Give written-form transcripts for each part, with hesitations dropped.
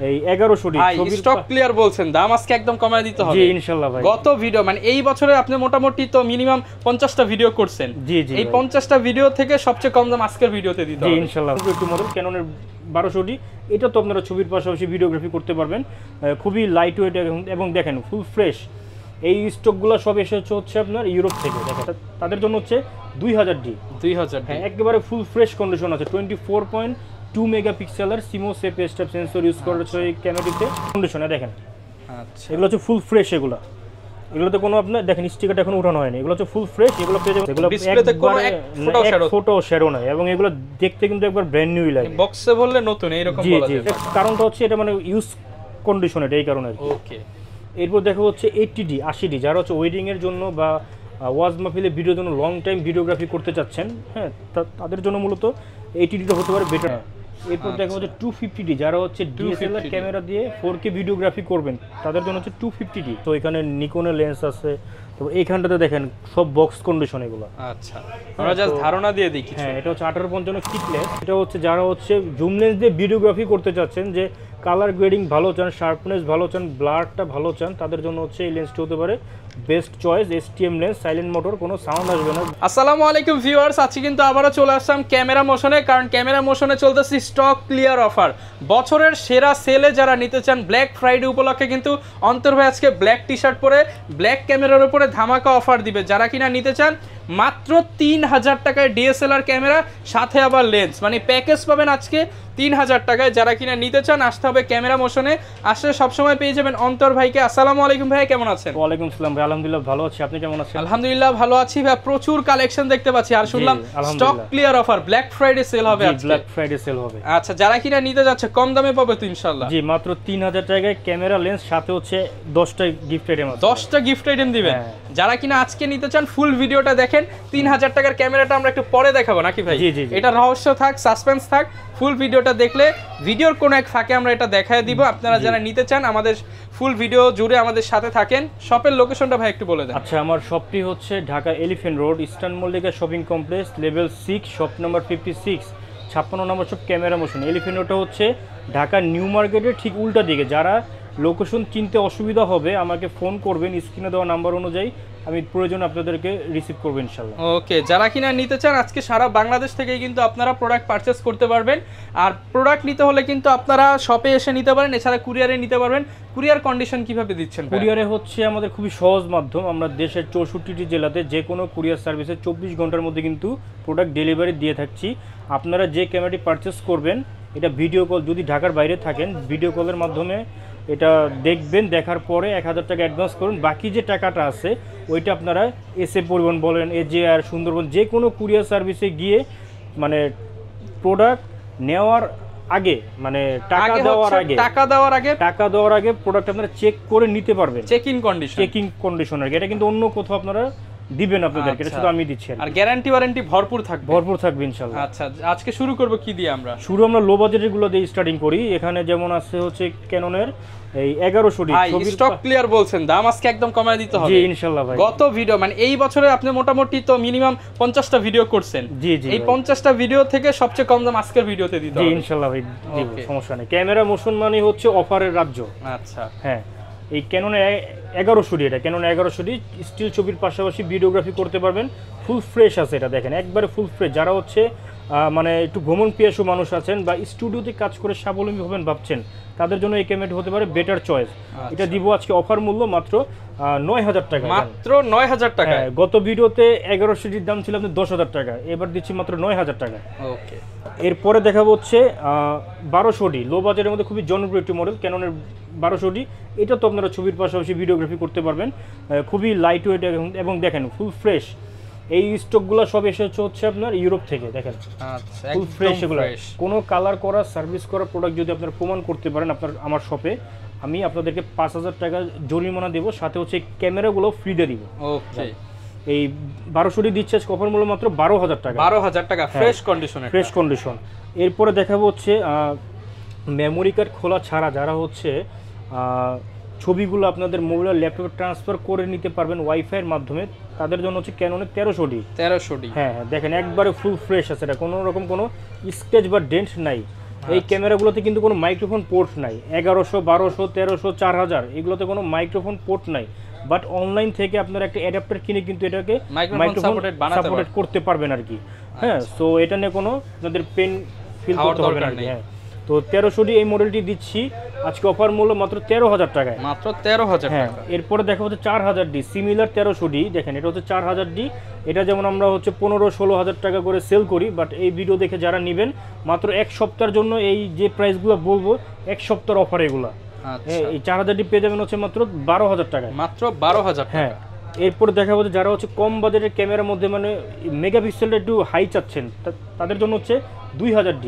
এই 1100 ছবি stock clear বলছেন, দাম আজকে একদম কমায় দিতে হবে। জি ইনশাআল্লাহ ভাই। গত ভিডিও মানে এই বছরে আপনি মোটামুটি তো মিনিমাম 50টা ভিডিও করছেন। জি জি এই 50টা ভিডিও থেকে সবচেয়ে কম দাম আজকের ভিডিওতে দিতে হবে। জি ইনশাআল্লাহ। একটু মডেল ক্যাননের 1200D, এটা তো আপনারা ছবির পাশাপাশি ভিডিওগ্রাফি করতে পারবেন। খুবই লাইট ওয়েট এবং দেখেন ফুল ফ্রেশ। এই স্টকগুলো সব এসেছে হচ্ছে আপনার ইউরোপ থেকে। দেখেন তাদের জন্য হচ্ছে 2000D। হ্যাঁ, একেবারে ফুল ফ্রেশ কন্ডিশন আছে। 24.2 মেগাপিক্সেলের CMOS APS type sensor use করা হচ্ছে এই ক্যামেরাটিতে। কন্ডিশনে দেখেন, আচ্ছা এগুলো হচ্ছে ফুল ফ্রেশ। এগুলোতে কোনো আপনার দেখেন স্টিকারটা এখন উঠানো হয়নি। এগুলো হচ্ছে ফুল ফ্রেশ। এগুলো পেয়ে যাবেন, এগুলো ডিসপ্লেতে কোনো এক ফটো শ্যাডো নাই এবং এগুলো দেখতে কিন্তু একবার ব্র্যান্ড নিউই লাগে। বক্সে বললে নতুন এইরকম বলা যায়। কারণটা হচ্ছে এটা মানে ইউজ কন্ডিশন, এটা এই কারণে। ওকে, এরপর দেখা হচ্ছে 80D 80D, যারা হচ্ছে ওয়েডিং এর জন্য বা ওয়াজ মাহফিলে ভিডিওর জন্য লং টাইম ভিডিওগ্রাফি করতে চাচ্ছেন, হ্যাঁ তাদের জন্য মূলত 80Dটা হতে পারে বেটার। এরপর দেখা হচ্ছে 250D, যারা হচ্ছে DSLR ক্যামেরা দিয়ে 4K ভিডিওগ্রাফি করবেন তাদের জন্য হচ্ছে 250D। তো এখানে নিকনের লেন্স আছে। তো এইখানটাতে দেখেন সব বক্স কন্ডিশন এগুলো। আচ্ছা, আমরা জাস্ট ধারণা দিয়ে দিই কিছু। হ্যাঁ, এটা হচ্ছে 1855 কিট লেন্স। এটা হচ্ছে যারা হচ্ছে জুম লেন্স দিয়ে ভিডিওগ্রাফি করতে চাচ্ছেন, যে কালার গ্রেডিং ভালো চান, শার্পনেস ভালো চান, ব্লারটা ভালো চান, তাদের জন্য হচ্ছে এই লেন্সটি হতে পারে best choice. STM lens, silent motor, কোনো সাউন্ড আসবে না। আসসালামু আলাইকুম ভিউয়ার্স, আজকে কিন্তু আবারও চলে আসলাম ক্যামেরা মোশনে, কারণ ক্যামেরা মোশনে চলতেছে স্টক ক্লিয়ার অফার। বছরের সেরা সেলে যারা নিতে চান ব্ল্যাক ফ্রাইডে উপলক্ষে কিন্তু অন্তর ভাই আজকে ব্ল্যাক টি শার্ট পরে ব্ল্যাক ক্যামেরার উপরে ধামাকা অফার দিবে। যারা কিনা নিতে চান মাত্র 3000 টাকায় DSLR ক্যামেরা, সাথে আবার লেন্স, মানে প্যাকেজ পাবেন আজকে 3000 টাকায়। যারা কিনা নিতে চান আসতে হবে ক্যামেরা মোশনে। আসলে সবসময় পেয়ে যাবেন অন্তর ভাইকে। আসসালামু আলাইকুম ভাই, কেমন আছেন? ওয়ালাইকুম আসসালাম ভাই, আলহামদুলিল্লাহ ভালো আছি। আপনি কেমন আছেন? আলহামদুলিল্লাহ ভালো আছি ভাই। প্রচুর কালেকশন দেখতে পাচ্ছি, আর শুনলাম stock clear offer, black Friday sale হবে আজকে। ব্ল্যাক ফ্রাইডে সেল হবে। আচ্ছা, যারা কিনা নিতে যাচ্ছে কম দামে পাবে তো ইনশাআল্লাহ? জি, মাত্র 3000 টাকায় ক্যামেরা, লেন্স, সাথে হচ্ছে 10টা গিফট আইটেম আছে। 10টা গিফট আইটেম দিবেন। যারা কিনা আজকে নিতে চান ফুল ভিডিওটা দেখেন। 3000 টাকার ক্যামেরাটা আমরা একটু পরে দেখাবো নাকি ভাই? জি জি, এটা রহস্য থাক, সাসপেন্স থাক। ফুল ভিডিওটা দেখলে ভিডিওর কোনো এক ফাঁকে আমরা এটা দেখায় দিব। আপনারা যারা নিতে চান আমাদের ফুল ভিডিও জুড়ে আমাদের সাথে থাকেন। শপের লোকেশনটা ভাই একটু বলে দেন। আচ্ছা, আমার শপটি হচ্ছে Dhaka elephant road, eastern Mallika shopping complex, level 6, shop number 56, 56 নম্বর শপ, ক্যামেরা মোশন। এলিফ্যান্ট রোডটা হচ্ছে ঢাকা নিউ মার্কেটের ঠিক উল্টা দিকে। যারা লোকেশন চিনতে অসুবিধা হবে আমাকে ফোন করবেন, স্ক্রিনে দেওয়া নাম্বার অনুযায়ী আমি প্রয়োজন আপনাদেরকে রিসিভ করবো ইনশাআল্লাহ। ওকে, যারা কিনা নিতে চান আজকে সারা বাংলাদেশ থেকে কিন্তু আপনারা প্রোডাক্ট পারচেস করতে পারবেন। আর প্রোডাক্ট নিতে হলে কিন্তু আপনারা শপে এসে নিতে পারেন, এছাড়া কুরিয়ারে নিতে পারবেন। কুরিয়ার কন্ডিশন কিভাবে দিচ্ছেন? কুরিয়ারে হচ্ছে আমাদের খুবই সহজ মাধ্যম। আমরা দেশের 64টি জেলাতে যে কোনো কুরিয়ার সার্ভিসে 24 ঘন্টার মধ্যে কিন্তু প্রোডাক্ট ডেলিভারি দিয়ে থাকছি। আপনারা যে ক্যামেরাটি পারচেস করবেন, এটা ভিডিও কল, যদি ঢাকার বাইরে থাকেন ভিডিও কলের মাধ্যমে এটা দেখবেন, দেখার পরে 1000 টাকা অ্যাডভান্স করুন। বাকি যে টাকাটা আছে ওইটা আপনারা এসএ পরিবহন বলেন, AJR, সুন্দরবন, যে কোনো কুরিয়ার সার্ভিসে গিয়ে মানে প্রোডাক্ট নেওয়ার আগে, মানে টাকা দেওয়ার আগে প্রোডাক্ট আপনারা চেক করে নিতে পারবেন। চেকিং কন্ডিশন আর কি। এটা কিন্তু অন্য কোথাও আপনারা দিবেন আপনাদেরকে, এটা শুধু আমি দিচ্ছি। আর গ্যারান্টি ওয়ারেন্টি ভরপুর থাকবে ইনশাআল্লাহ। আচ্ছা, আজকে শুরু করব কি দিয়ে? আমরা লো বাজেটের গুলো দিয়ে স্টার্টিং করি। এখানে যেমন আছে হচ্ছে ক্যাননের এই 1100D। স্টক ক্লিয়ার বলছেন, দাম আজকে একদম কমায় দিতে হবে। জি ইনশাআল্লাহ ভাই। গত ভিডিও মানে এই বছরে আপনি মোটামুটি তো মিনিমাম 50টা ভিডিও করছেন। জি জি, এই 50টা ভিডিও থেকে সবচেয়ে কম দাম আজকের ভিডিওতে দিতে হবে। জি ইনশাআল্লাহ ভাই, দিব, সমস্যা নেই। ক্যামেরা মোশন মানে হচ্ছে অফারের রাজ্য। আচ্ছা, হ্যাঁ, এই ক্যাননের 1100D, এটা ক্যানন 1100D স্টিল ছবির পাশাপাশি ভিডিওগ্রাফি করতে পারবেন। ফুল ফ্রেশ আছে এটা, দেখেন একবারে ফুল ফ্রেশ। যারা হচ্ছে মানে একটু ভ্রমণ পিয়াসু মানুষ আছেন বা স্টুডিওতে কাজ করে স্বাবলম্বী হবেন ভাবছেন, তাদের জন্য এই ক্যামেরাটি হতে পারে বেটার চয়েস। এটা দিব আজকে অফার মূল্য মাত্র 9000 টাকা। মাত্র 9000 টাকা। গত ভিডিওতে 1100Dর দাম ছিল আপনাদের 10000 টাকা, এবার দিচ্ছি মাত্র 9000 টাকা। ওকে, এরপরে দেখাবো হচ্ছে 1200D, লো বাজেটের মধ্যে খুবই জনপ্রিয় একটি মডেল, ক্যাননের 1200D। এটা তো আপনারা ছবির পাশাপাশি ভিডিওগ্রাফি করতে পারবেন। খুবই লাইট ওয়েট এবং দেখেন ফুল ফ্রেশ। এই স্টকগুলো সব এসেছে হচ্ছে আপনার ইউরোপ থেকে। দেখেন আচ্ছা, ফুল ফ্রেশ এগুলো। কোনো কালার করা, সার্ভিস করা প্রোডাক্ট যদি আপনারা প্রমাণ করতে পারেন আমার শপে, আমি আপনাদেরকে 5000 টাকা জরিমানা দেবো, সাথে হচ্ছে ক্যামেরাগুলো ফ্রি দিয়ে দিব। ওকে, এই 1200D দিচ্ছে অফার মূল্য মাত্র 12000 টাকা। 12000 টাকা ফ্রেশ কন্ডিশন। এরপরে দেখাবো হচ্ছে মেমোরি কার্ড খোলা ছাড়া যারা হচ্ছে ছবিগুলো আপনাদের মোবাইল আর ল্যাপটপে ট্রান্সফার করে নিতে পারবেন ওয়াইফাইয়ের মাধ্যমে, তাদের জন্য হচ্ছে ক্যাননের 1300D। হ্যাঁ, দেখেন একবারে ফুল ফ্রেশ আছে, এটা কোনো রকম কোনো স্ক্র্যাচ বা ডেন্ট নাই। এই ক্যামেরাগুলোতে কিন্তু কোনো মাইক্রোফোন পোর্ট নাই, 1100, 1200, 1300, 4000 এগুলোতে কোনো মাইক্রোফোন পোর্ট নাই। বাট অনলাইন থেকে আপনারা একটা অ্যাডাপ্টার কিনে কিন্তু এটাকে মাইক্রোফোন সাপোর্টেড করতে পারবেন আর কি। হ্যাঁ, সো এটা নিয়ে কোনো আপনাদের পেন ফিল করতে হবে না। হ্যাঁ, তো 1300D এই মডেলটি দিচ্ছি আজকে অফার মূল্য মাত্র 13,000 টাকায়, মাত্র 13,000 হ্যাঁ। টাকা। এরপরে দেখা হচ্ছে 4000D সিমিলার 1300D, দেখেন এটা হচ্ছে 4000D। এটা যেমন আমরা হচ্ছে 15-16,000 টাকা করে সেল করি, বাট এই ভিডিও দেখে যারা নেবেন মাত্র এক সপ্তাহের জন্য এই যে প্রাইসগুলো বলবো, এক সপ্তাহের অফার এগুলো। এই 4000D পেয়ে যাবেন হচ্ছে মাত্র 12,000 টাকায়, মাত্র 12,000 হ্যাঁ। এরপর দেখা হচ্ছে যারা হচ্ছে কম বাজেটের ক্যামেরার মধ্যে মানে মেগাপিক্সেলটা একটু হাই চাচ্ছেন, তাদের জন্য হচ্ছে 2000D।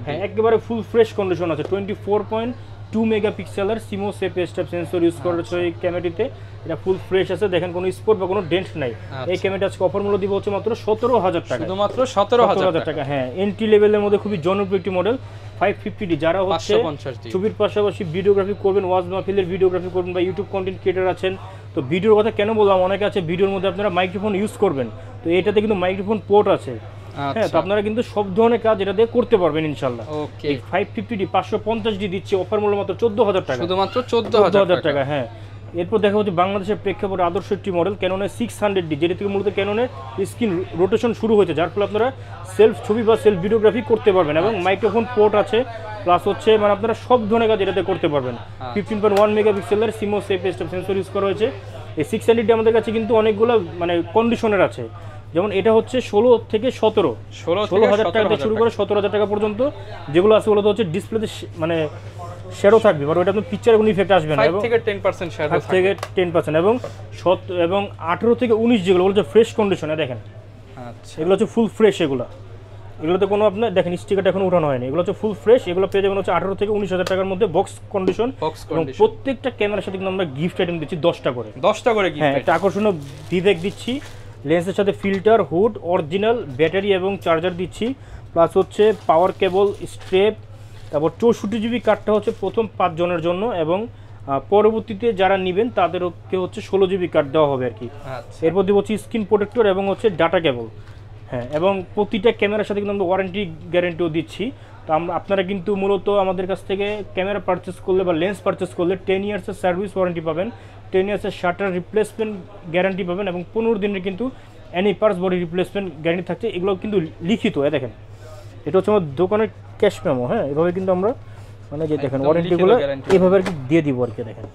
হ্যাঁ, একেবারে ফুল ফ্রেশ কন্ডিশন আছে, 24.2 মেগাপিক্সেলের CMOS APS type sensor use করা হচ্ছে এই ক্যামেরাটিতে। এটা ফুল ফ্রেশ আছে, দেখেন কোনো স্পট বা কোনো ডেন্ট নাই। এই ক্যামেরাটা আজকে অফার মূল্য দিব হচ্ছে মাত্র 17,000 টাকা, শুধুমাত্র 17,000 টাকা। হ্যাঁ, এন্ট্রি লেভেলের মধ্যে খুবই জনপ্রিয় একটি মডেল 550D। যারা হচ্ছে ছবির পাশাপাশি ভিডিওগ্রাফি করবেন, ওয়াজ মাহফিলের ভিডিওগ্রাফি করবেন বা ইউটিউব কন্টেন্ট ক্রিয়েটর আছেন, তো ভিডিওর কথা কেন বললাম, অনেকে আছে ভিডিওর মধ্যে আপনারা মাইক্রোফোন ইউজ করবেন, তো এটাতে কিন্তু মাইক্রোফোন পোর্ট আছে। হ্যাঁ, তো আপনারা কিন্তু সব ধরনের কাজ এটা দিয়ে করতে পারবেন ইনশাআল্লাহ। এই 550D 550D দিচ্ছে অফার মূল্য মাত্র 14,000 টাকা, শুধুমাত্র 14,000 টাকা। হ্যাঁ, এরপর দেখা হচ্ছে বাংলাদেশের প্রেক্ষাপটে আদর্শ একটি মডেল ক্যাননের 600D, যেটা থেকে মূলত ক্যাননের স্ক্রিন রোটেশন শুরু হয়েছে, যার ফলে আপনারা সেলফ ছবি বা সেলফ ভিডিওগ্রাফি করতে পারবেন এবং মাইক্রোফোন পোর্ট আছে, প্লাস হচ্ছে মানে আপনারা সব ধরনের কাজ এটাতে করতে পারবেন। 15.1 মেগাপিক্সেলের CMOS APS সেন্সর ইউজ করা হয়েছে। এই 600D আমাদের কাছে কিন্তু অনেকগুলো মানে কন্ডিশনের আছে, যেমন এটা হচ্ছে 16 থেকে 16,000 টাকা থেকে শুরু করে 17,000 টাকা পর্যন্ত, যেগুলো আছে ওগুলো হচ্ছে ডিসপ্লেতে মানে শ্যাডো থাকবে, বাট ওটা আপনার পিকচারে কোনো ইফেক্ট আসবে না, 5 থেকে 10% শ্যাডো থাকবে, 5 থেকে 10%, এবং 18 থেকে 19 যেগুলো হচ্ছে ফ্রেশ কন্ডিশনে দেখেন। আচ্ছা, এগুলো হচ্ছে ফুল ফ্রেশ, এগুলোতে কোনো আপনার দেখেন স্টিকারটা এখন উঠানো হয়নি, এগুলো হচ্ছে ফুল ফ্রেশ। এগুলো পেয়ে যাবেন হচ্ছে 18 থেকে 19,000 টাকার মধ্যে বক্স কন্ডিশন, এবং প্রত্যেকটা ক্যামেরার সাথে কিন্তু আমরা গিফট আইটেম দিচ্ছি 10টা করে গিফট। হ্যাঁ, একটা আকর্ষণীয় বিবেক দিচ্ছি, লেন্সের সাথে ফিল্টার, হুড, অরিজিনাল ব্যাটারি এবং চার্জার দিচ্ছি, প্লাস হচ্ছে পাওয়ার কেবল, স্ট্রেপ। তারপর 64GB কার্ডটা হচ্ছে প্রথম 5 জনের জন্য, এবং পরবর্তীতে যারা নেবেন তাদেরকে হচ্ছে 16GB কার্ড দেওয়া হবে আর কি। এরপর দিব হচ্ছে স্ক্রিন প্রোটেক্টর এবং হচ্ছে ডাটা কেবল। হ্যাঁ, এবং প্রতিটা ক্যামেরার সাথে কিন্তু আমরা ওয়ারেন্টি গ্যারেন্টিও দিচ্ছি। তো আপনারা কিন্তু মূলত আমাদের কাছ থেকে ক্যামেরা পারচেস করলে বা লেন্স পারচেস করলে 10 ইয়ার্সের সার্ভিস ওয়ারেন্টি পাবেন, 10 ইয়ার্সের শাটার রিপ্লেসমেন্ট গ্যারান্টি পাবেন, এবং 15 দিনের কিন্তু any parts body replacement guarantee থাকছে। এগুলো কিন্তু লিখিত, দেখেন এটা হচ্ছে আমার দোকানের ক্যাশ মেমো। হ্যাঁ, এভাবে কিন্তু আমরা মানে যে দেখেন ওয়ারেন্টিগুলো এভাবে আর কি দিয়ে দিব আর কি, দেখেন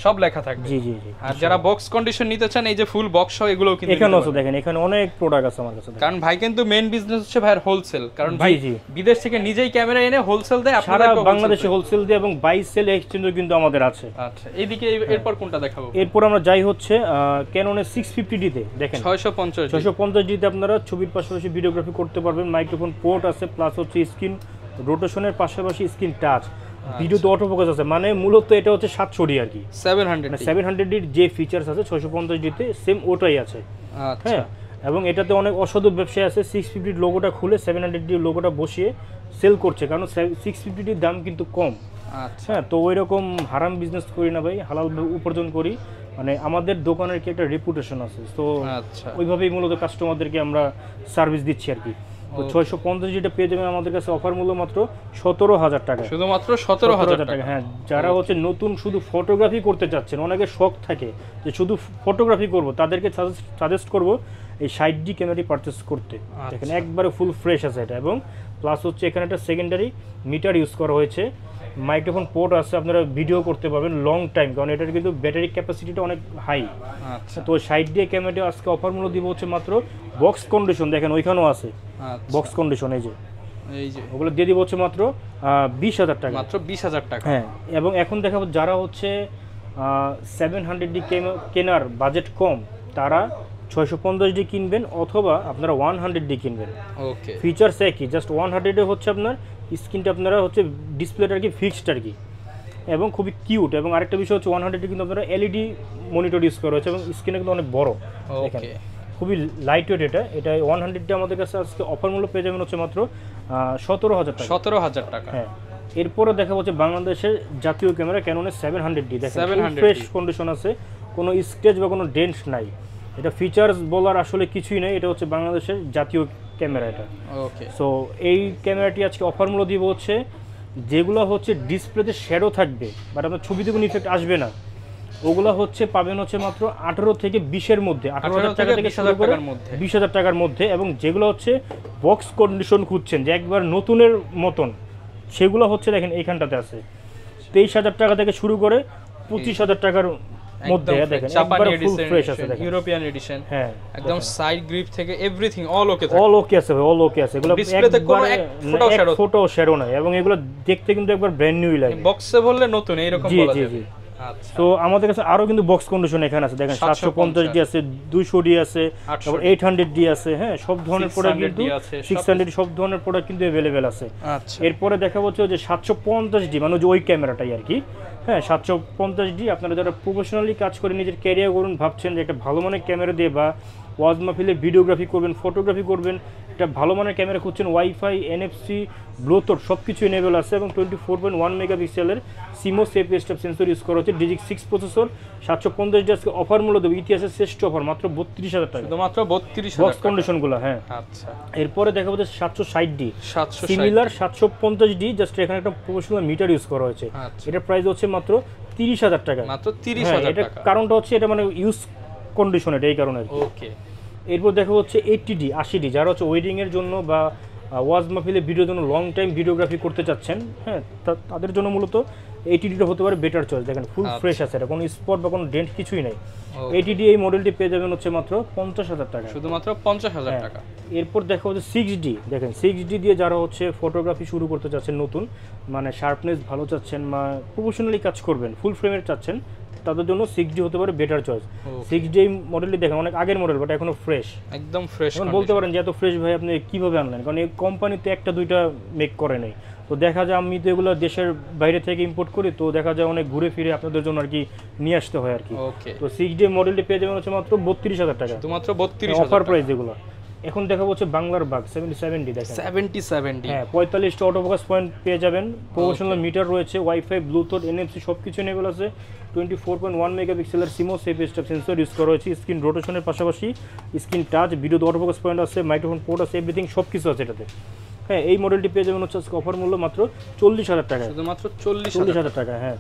সব লেখা থাকবে। জি জি জি। আর যারা বক্স কন্ডিশন নিতে চান, এই যে ফুল বক্স সহ এগুলোও কিন্তু এখানে আছে, দেখেন এখানে অনেক প্রোডাক্ট আছে আমার কাছে। কারণ ভাই কিন্তু মেইন বিজনেস হচ্ছে ভাইয়ের হোলসেল, কারণ ভাই বিদেশ থেকে নিজেই ক্যামেরা এনে হোলসেল দেয়, সারা বাংলাদেশে হোলসেল দেয়, এবং বাই সেল এক্সচেঞ্জও কিন্তু আমাদের আছে। আচ্ছা, এইদিকে এরপর কোনটা দেখাবো? এরপর আমরা যাই হচ্ছে ক্যাননের 650D তে, দেখেন 650D তে আপনারা ছবির পাশাপাশি ভিডিওগ্রাফি করতে পারবেন, মাইক্রোফোন পোর্ট আছে, প্লাস হচ্ছে স্ক্রিন রোটেশনের পাশাপাশি স্ক্রিন টাচ, ভিডিওতে অটো ফোকাস আছে, মানে মূলত এটা হচ্ছে 700D আর কি। 700D যে ফিচার্স আছে 650D তে সেম ওটাই আছে। হ্যাঁ, এবং এটাতে অনেক অসাধু ব্যবসায়ী আছে 650D লোগোটা খুলে 700D লোগোটা বসিয়ে সেল করছে, কারণ 650D দাম কিন্তু কম। হ্যাঁ, তো ওই রকম হারাম বিজনেস করি না ভাই, হালাল উপার্জন করি, মানে আমাদের দোকানের কি একটা রেপুটেশন আছে, তো ওইভাবেই মূলত কাস্টমারদেরকে আমরা সার্ভিস দিচ্ছি আর কি। তো 650 পেয়ে যাবেন আমাদের কাছে অফার মূল্য মাত্র 17,000 টাকা, শুধুমাত্র 17,000 টাকা। হ্যাঁ, যারা হচ্ছে নতুন শুধু ফটোগ্রাফি করতে চাচ্ছেন, অনেকে শখ থাকে যে শুধু ফটোগ্রাফি করব, তাদেরকে সাজেস্ট করব এই 60D ক্যামেরাটি পারচেস করতে। দেখেন একবারে ফুল ফ্রেশ আছে এটা, এবং প্লাস হচ্ছে এখানে একটা সেকেন্ডারি মিটার ইউজ করা হয়েছে, মাইক্রোফোন পোর্ট আছে, আপনারা ভিডিও করতে পারবেন লং টাইম, কারণ এটার কিন্তু ব্যাটারি ক্যাপাসিটিটা অনেক হাই। তো 60D ক্যামেরাটি আজকে অফার মূল্য দিব হচ্ছে মাত্র বক্স কন্ডিশন, দেখেন ওইখানেও আছে বক্স কন্ডিশন, এই যে ওগুলো দিয়ে দিব হচ্ছে মাত্র 20,000 টাকা, মাত্র 20,000 টাকা। হ্যাঁ, এবং এখন দেখাবো যারা হচ্ছে 700D কেনার বাজেট কম, তারা 650D কিনবেন, অথবা আপনারা 100D কিনবেন। ওকে, ফিচার্স একই, জাস্ট 100 হচ্ছে আপনার স্ক্রিনটা আপনারা হচ্ছে ডিসপ্লেটা আর কি ফিক্সড আর কি, এবং খুবই কিউট। এবং আরেকটা বিষয় হচ্ছে 100D কিন্তু আপনারা LED মনিটর ইউজ করা হয়েছে, এবং স্ক্রিনটা কিন্তু অনেক বড়, দেখেন খুবই লাইট ওয়েট। এটা 100D আমাদের কাছে আজকে অফার মূল্য পেয়ে যাবেন হচ্ছে মাত্র 17,000 টাকা। 17,000 টাকা। হ্যাঁ, এরপরে দেখা হচ্ছে বাংলাদেশের জাতীয় ক্যামেরা ক্যাননের 700D, দেখেন ফ্রেশ কন্ডিশন আছে, কোনো স্ক্র্যাচ বা কোনো ডেন্ট নাই। এটা ফিচার্স বলার আসলে কিছুই নেই, এটা হচ্ছে বাংলাদেশের জাতীয় ক্যামেরা এটা। ওকে, সো এই ক্যামেরাটি আজকে অফার মূল্য দিব হচ্ছে, যেগুলো হচ্ছে ডিসপ্লেতে শ্যাডো থাকবে বাট আপনার ছবিতে কোনো ইফেক্ট আসবে না, ওগুলো হচ্ছে পাবেন হচ্ছে মাত্র 18 থেকে 20-এর মধ্যে, 18,000 টাকা থেকে শুরু করে 20,000 টাকার মধ্যে। এবং যেগুলো হচ্ছে বক্স কন্ডিশন খুঁজছেন যে একবার নতুনের মতন, সেগুলো হচ্ছে দেখেন এইখানটাতে আছে 23,000 টাকা থেকে শুরু করে 25,000 টাকার মধ্যে। দেখেন একবার ফুল ফ্রেশ আছে, দেখেন ইউরোপিয়ান এডিশন, হ্যাঁ একদম সাইড গ্রিপ থেকে এভরিথিং অল ওকে, অল ওকে আছে ভাই, অল ওকে আছে। এগুলো ডিসপ্লেতে কোনো এক ফটো শ্যাডো নাই, এবং এগুলো দেখতে কিন্তু একবার ব্র্যান্ড নিউই লাগে, বক্সে বললে নতুন এইরকম বলা যাবে। আচ্ছা, তো আমাদের কাছে আরো কিন্তু বক্স কন্ডিশন এখানে আছে, দেখেন 750 ডি আছে, 200 ডি আছে, তারপর 800 ডি আছে, হ্যাঁ সব ধরনের প্রোডাক্ট কিন্তু 600 সব ধরনের প্রোডাক্ট কিন্তু अवेलेबल আছে। আচ্ছা, এরপরে দেখা হচ্ছে যে 750 ডি মানে যে ওই ক্যামেরাটাই আর কি, হ্যাঁ 750 ডি। আপনারা যারা প্রফেশনালি কাজ করে নিজের ক্যারিয়ার করুন, ভাবছেন যে একটা ভালো মানের ক্যামেরা দিয়ে বা ওয়াজ মাহফিলে ভিডিওগ্রাফি করবেন, ফটোগ্রাফি করবেন, একটা ভালো মানের ক্যামেরা খুঁজছেন, ওয়াইফাই, এনএফসি, ব্লুটুথ সব কিছু এনেবল আছে, এবং 24.1 মেগাপিক্সেলের CMOS APS type sensor use করা হচ্ছে, ডিজিক 6 প্রসেসর। 750 ডি আজকে অফার মূল্য দেবো, ইতিহাসের শ্রেষ্ঠ অফার, মাত্র 32,000 টাকা, শুধুমাত্র 32,000 বক্স কন্ডিশনগুলো। হ্যাঁ, আচ্ছা, এরপরে দেখা যাচ্ছে 760 ডি, 760 সিমিলার 750 ডি, জাস্ট এখানে একটা প্রফেশনাল মিটার ইউজ করা হয়েছে। এটার প্রাইস হচ্ছে মাত্র 30,000 টাকা, মাত্র 30,000 টাকা। কারণটা হচ্ছে এটা মানে ইউজ কন্ডিশন, এটা এই কারণে। ওকে, এরপর দেখা হচ্ছে 80 ডি, 80 ডি, যারা হচ্ছে ওয়েডিং এর জন্য বা ওয়াজ মাহফিলে ভিডিওর জন্য লং টাইম ভিডিওগ্রাফি করতে চাচ্ছেন, হ্যাঁ তাদের জন্য মূলত 80 ডিটা হতে পারে বেটার চয়েস। দেখেন ফুল ফ্রেশ আছে, এটা কোনো স্পট বা কোনো ডেন্ট কিছুই নাই। 80 ডি এই মডেলটি পেয়ে যাবেন হচ্ছে মাত্র 50,000 টাকা, শুধুমাত্র 50,000 টাকা। এরপর দেখা হচ্ছে 6D, দেখেন 6D দিয়ে যারা হচ্ছে ফটোগ্রাফি শুরু করতে চাচ্ছেন, নতুন মানে শার্পনেস ভালো চাচ্ছেন বা প্রফেশনালি কাজ করবেন, ফুল ফ্রেমের চাচ্ছেন, তাদের জন্য 6D হতে পারে বেটার চয়েস। 6D এই মডেলটি দেখেন অনেক আগের মডেল, বাট এখনো ফ্রেশ, একদম ফ্রেশ। এখন বলতে পারেন যে এত ফ্রেশ ভাই আপনি কিভাবে আনলেন, কারণ এই কোম্পানিতে একটা দুইটা মেক করে নেই। তো দেখা যায় আমি তো এগুলো দেশের বাইরে থেকে ইম্পোর্ট করি, তো দেখা যায় অনেক ঘুরে ফিরে আপনাদের জন্য আর কি নিয়ে আসতে হয় আর কি। তো 6D মডেলটি পেয়ে যাবেন হচ্ছে মাত্র 32,000 টাকা, শুধুমাত্র 32,000 অফার প্রাইস এগুলো। এখন দেখা হচ্ছে বাংলার বাগ 77D, দেখেন 77D, হ্যাঁ 45টা অটোফোকাস পয়েন্ট পেয়ে যাবেন, প্রফেশনাল মিটার রয়েছে, ওয়াইফাই, ব্লুটুথ, এনএফসি সব কিছু এনেবল আছে, 24.1 মেগাপিক্সেলের CMOS APS type sensor use করা হয়েছে, স্ক্রিন রোটেশনের পাশাপাশি screen touch, video autofocus point আছে, মাইক্রোফোন পোর্ট আছে, এভরিথিং সব কিছু আছে এটাতে। হ্যাঁ এই মডেলটি পেয়ে যাবেন হচ্ছে অফার মূল্য মাত্র 40,000 টাকা, শুধুমাত্র 40,000 টাকা। হ্যাঁ,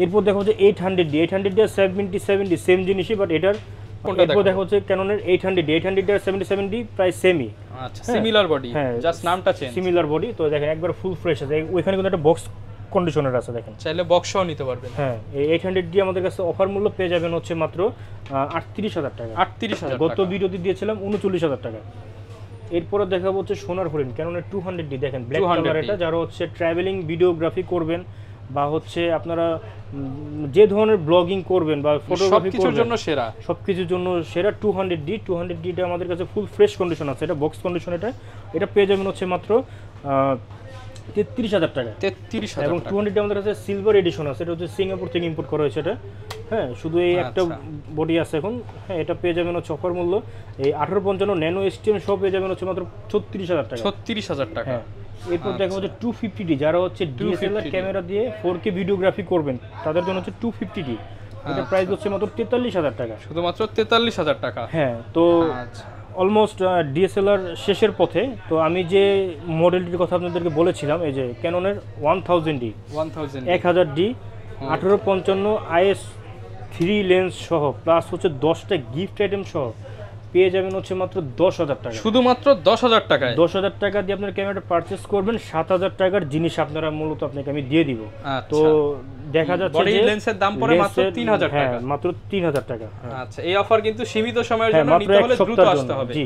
এরপর দেখা হচ্ছে 800D, 800D আর 77D সেম জিনিসই, বাট এটার এরপর দেখা হচ্ছে ক্যাননের 800D, 800D আর 77D প্রায় সেমই। আচ্ছা, সিমিলার বডি, জাস্ট নামটা চেঞ্জ, সিমিলার বডি। তো দেখেন একবার ফুল ফ্রেশ আছে, ওইখানে কিন্তু একটা বক্স কন্ডিশনার আছে, দেখেন চাইলে বক্সও নিতে পারবেন। হ্যাঁ, এই 800D আমাদের কাছে অফার মূল্য পেয়ে যাবেন হচ্ছে মাত্র 38,000 টাকা, 38,000 গত ভিডিওতে দিয়েছিলাম 39,000 টাকা। এরপরে দেখাবো হচ্ছে সোনার হরিণ ক্যাননের 200D, দেখেন ব্ল্যাক কালার, এটা যারা হচ্ছে ট্রাভেলিং ভিডিওগ্রাফি করবেন বা হচ্ছে আপনারা যে ধরনের ব্লগিং করবেন বা ফটোগ্রাফি সবকিছুর জন্য সেরা, সবকিছুর জন্য সেরা 200D টা আমাদের কাছে ফুল ফ্রেশ কন্ডিশন আছে, এটা বক্স কন্ডিশন। এটা পেয়ে যাবেন হচ্ছে মাত্র 33,000 টাকা, 33,000 এবং 200D আমাদের কাছে সিলভার এডিশন আছে, এটা হচ্ছে সিঙ্গাপুর থেকে ইম্পোর্ট করা হয়েছে এটা। হ্যাঁ, শুধু এই একটা বডি আছে এখন। হ্যাঁ, এটা পেয়ে যাবেন হচ্ছে অফার মূল্য এই 1855 ন্যানো এসটিএম সব পেয়ে যাবেন হচ্ছে মাত্র 36,000 টাকা, 36,000 টাকা। হ্যাঁ, এরপর দেখা হচ্ছে 250D, যারা হচ্ছে ডিএসএলআর ক্যামেরা দিয়ে 4K ভিডিওগ্রাফি করবেন তাদের জন্য হচ্ছে 250D, এটা প্রাইস হচ্ছে মাত্র 43,000 টাকা, শুধুমাত্র 43,000 টাকা। হ্যাঁ, তো অলমোস্ট ডিএসএলআর শেষের পথে। তো আমি যে মডেলটির কথা আপনাদেরকে বলেছিলাম, এই যে ক্যাননের 1000D, 1000D 1855 IS3 লেন্স সহ প্লাস হচ্ছে 10টা গিফট আইটেম সহ পেয়ে যাবেন হচ্ছে মাত্র 10,000 টাকা, শুধুমাত্র 10,000 টাকায়। 10,000 টাকা দিয়ে আপনার ক্যামেরাটা পারচেজ করবেন, 7,000 টাকার জিনিস আপনারা মূলত আপনাকে আমি দিয়ে দিব। তো দেখা যাচ্ছে বডি লেন্সের দাম পড়ে মাত্র 3,000 টাকা, হ্যাঁ মাত্র 3,000 টাকা। আচ্ছা, এই অফার কিন্তু সীমিত সময়ের জন্য, নিতে হলে দ্রুত আসতে হবে। জি,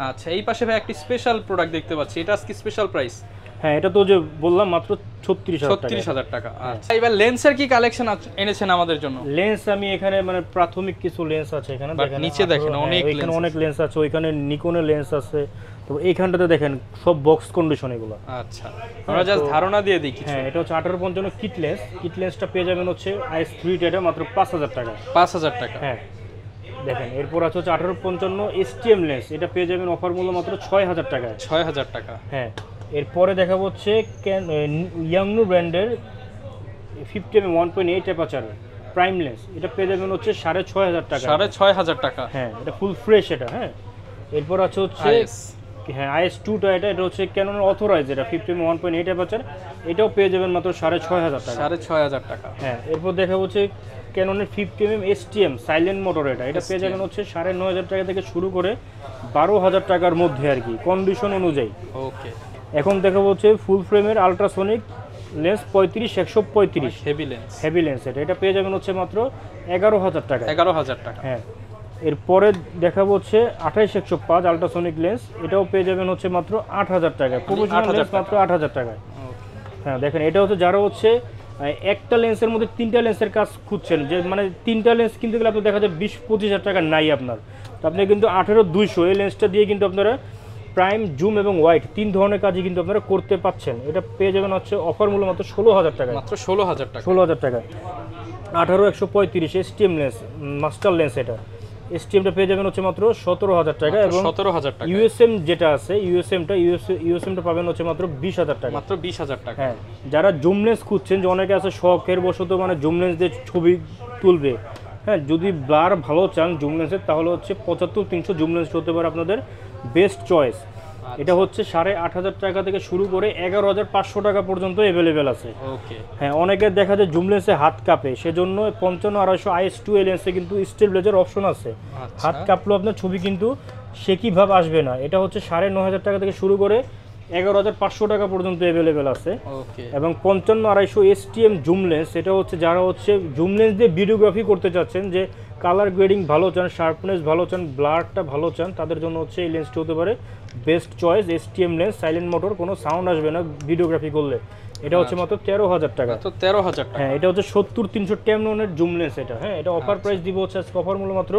আচ্ছা, এই পাশে ভাই একটি স্পেশাল প্রোডাক্ট দেখতে পাচ্ছি, এটা আজকে স্পেশাল প্রাইস। হ্যাঁ, এটা তো যে বললাম মাত্র 36,000 টাকা। আচ্ছা, এবার লেন্সের কি কালেকশন এনেছেন আমাদের জন্য? লেন্স আমি এখানে মানে প্রাথমিক কিছু লেন্স আছে এখানে, দেখেন নিচে দেখেন অনেক লেন্স আছে, ওইখানে নিকনের লেন্স আছে, তো এইখানটাতে দেখেন সব বক্স কন্ডিশন এগুলো। আচ্ছা, আমরা জাস্ট ধারণা দিয়ে দিই। হ্যাঁ, এটা হচ্ছে 1855 কিট লেন্সটা পেয়ে যাবেন হচ্ছে IS3 এটা মাত্র 5,000 টাকা, 5,000 টাকা। হ্যাঁ, দেখেন এরপর আছে হচ্ছে 1855 STM লেন্স, এটা পেয়ে যাবেন অফার মূল্য মাত্র 6,000 টাকা, 6,000 টাকা। হ্যাঁ, এরপরে দেখাবো হচ্ছে ইয়াংনু ব্র্যান্ডের 50mm 1.8 অ্যাপারচার প্রাইম লেন্স, এটা পেয়ে যাবেন হচ্ছে 6,500 টাকা, 6,500 টাকা। হ্যাঁ, এটা ফুল ফ্রেশ এটা। হ্যাঁ, এরপর আছে হচ্ছে হ্যাঁ IS2টা এটা হচ্ছে ক্যাননের অথরাইজ, এটা 50mm 1.8 অ্যাপারচার, এটাও পেয়ে যাবেন মাত্র 6,500 টাকা। 6,500 টাকা। হ্যাঁ, এরপর দেখা হচ্ছে ক্যাননের 50mm STM সাইলেন্ট মোটর, এটা পেয়ে যাবেন হচ্ছে 9,500 টাকা থেকে শুরু করে 12,000 টাকার মধ্যে আর কি, কন্ডিশন অনুযায়ী। ওকে, এখন দেখা হচ্ছে ফুল ফ্রেমের আলট্রাসোনিক লেন্স 35-135 হেভি লেন্স, এটা পেয়ে যাবেন হচ্ছে মাত্র 11,000 টাকা। 11,000 টাকা। হ্যাঁ, এরপরে দেখাবো হচ্ছে 28-105 আলট্রাসোনিক লেন্স, এটাও পেয়ে যাবেন হচ্ছে মাত্র 8,000 টাকা। প্রফেশনাল লেন্স মাত্র 8,000 টাকায়। হ্যাঁ দেখেন, এটা হচ্ছে যারা হচ্ছে একটা লেন্সের মধ্যে 3টা লেন্সের কাজ খুঁজছেন, যে মানে 3টা লেন্স কিনতে গেলে আপনার দেখা যায় 20-25,000 টাকা নাই আপনার, তো আপনি কিন্তু 18-200 এই লেন্সটা দিয়ে কিন্তু আপনারা প্রাইম, জুম এবং ওয়াইড 3 ধরনের কাজই কিন্তু আপনারা করতে পাচ্ছেন। এটা পেয়ে যাবেন হচ্ছে অফার মূল্য মাত্র 16,000 টাকা। মাত্র 16,000 টাকা। 16,000 টাকা। 18-135 STM লেন্স, মাস্টার লেন্স, এটা STMটা পেয়ে যাবেন হচ্ছে মাত্র 17,000 টাকা। এবং 17,000 টাকা। USM যেটা আছে, USMটা পাবেন হচ্ছে মাত্র 20,000 টাকা। মাত্র 20,000 টাকা। হ্যাঁ, যারা জুম লেন্স খুঁজছেন, যে অনেকে আছে শখের বশত মানে জুম লেন্স দিয়ে ছবি তুলবে, হ্যাঁ যদি ব্লার ভালো চান জুম লেন্সের, তাহলে হচ্ছে 75-300 জুম লেন্স হতে পারে আপনাদের বেস্ট চয়েস। এটা হচ্ছে 8,500 টাকা থেকে শুরু করে 11,500 টাকা পর্যন্ত অ্যাভেলেবেল আছে। ওকে, হ্যাঁ, অনেকের দেখা যায় জুম লেন্সে হাত কাঁপে, সেজন্য 55-250 IS2 লেন্সে কিন্তু স্টেবিলাইজার অপশন আছে। হাত কাঁপলেও আপনার ছবি কিন্তু সেকি ভাব আসবে না। এটা হচ্ছে 9,500 টাকা থেকে শুরু করে 11,500 টাকা পর্যন্ত অ্যাভেলেবেল আছে। ওকে, এবং 55-250 STM জুম লেন্স, এটা হচ্ছে যারা হচ্ছে জুম লেন্স দিয়ে ভিডিওগ্রাফি করতে চাচ্ছেন, যে কালার গ্রেডিং ভালো চান, শার্পনেস ভালো চান, ব্লারটা ভালো চান, তাদের জন্য হচ্ছে এই লেন্সটি হতে পারে best choice. STM lens, silent motor, কোনো সাউন্ড আসবে না ভিডিওগ্রাফি করলে। এটা হচ্ছে মাত্র 13,000 টাকা। তো 13,000 টাকা। হ্যাঁ, এটা হচ্ছে 70-300 ক্যাননের জুম লেন্স, এটা হ্যাঁ, এটা অফার প্রাইস দিব হচ্ছে আজকে অফার মূল্য মাত্র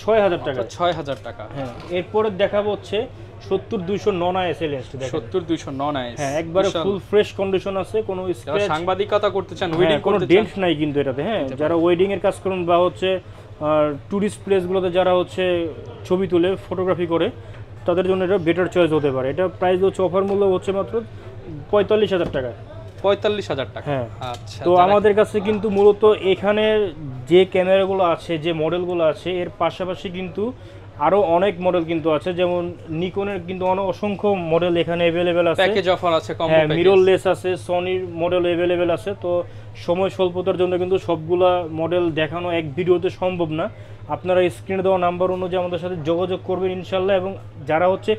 6,000 টাকা। 6,000 টাকা। হ্যাঁ, এরপরে দেখাবো হচ্ছে 70-200 নন IS লেন্সটি দেখেন। 70-200 নন আইএস। হ্যাঁ, একবারে ফুল ফ্রেশ কন্ডিশন আছে, কোনো স্ক্র্যাচ, সাংবাদিকতা করতে চান, ওয়েডিং কোনো করতে চান, ডেন্ট নাই কিন্তু এটাতে। হ্যাঁ, যারা ওয়েডিং এর কাজ করেন বা হচ্ছে টুরিস্ট প্লেসগুলোতে যারা হচ্ছে ছবি তুলে ফটোগ্রাফি করে, তাদের জন্য এটা বেটার চয়েস হতে পারে। এটা প্রাইস হচ্ছে অফার মূল্য হচ্ছে মাত্র 45,000 টাকা। 45,000 টাকা। হ্যাঁ, আচ্ছা। তো আমাদের কাছে কিন্তু মূলত এখানে যে ক্যামেরাগুলো আছে, যে মডেলগুলো আছে, এর পাশাপাশি কিন্তু আরো অনেক মডেল কিন্তু আছে, যেমন নিকনের কিন্তু অসংখ্য মডেল এখানে অ্যাভেলেবেল আছে। প্যাকেজ অফার আছে, কম্বো হ্যাঁ, প্যাকেজ। মিররলেস আছে, সনির মডেল অ্যাভেলেবেল আছে। তো সময় স্বল্পতার জন্য কিন্তু সবগুলা মডেল দেখানো এক ভিডিওতে সম্ভব না। আপনারা স্ক্রিনে দেওয়া নাম্বার অনুযায়ী আমাদের সাথে যোগাযোগ করবেন ইনশাল্লাহ। এবং যারা হচ্ছে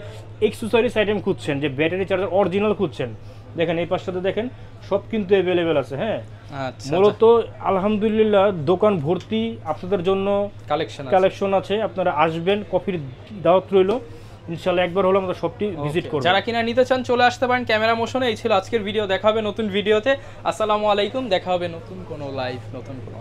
এক্সেসরিজ আইটেম খুঁজছেন, যে ব্যাটারি চার্জার অরিজিনাল খুঁজছেন, দেখেন এই পাশটাতে দেখেন সব কিন্তু অ্যাভেলেবেল আছে। হ্যাঁ, আচ্ছা, মূলত আলহামদুলিল্লাহ দোকান ভর্তি আপনাদের জন্য কালেকশন আছে। আপনারা আসবেন, কফির দাওয়াত রইল ইনশাআল্লাহ। একবার হলো আমরা সবটি ভিজিট করব। যারা কিনা নিতে চান চলে আসতে পারেন ক্যামেরা মোশনে। এই ছিল আজকের ভিডিও, দেখা হবে নতুন ভিডিওতে। আসসালামু আলাইকুম, দেখা হবে নতুন কোনো লাইভ, নতুন কোনো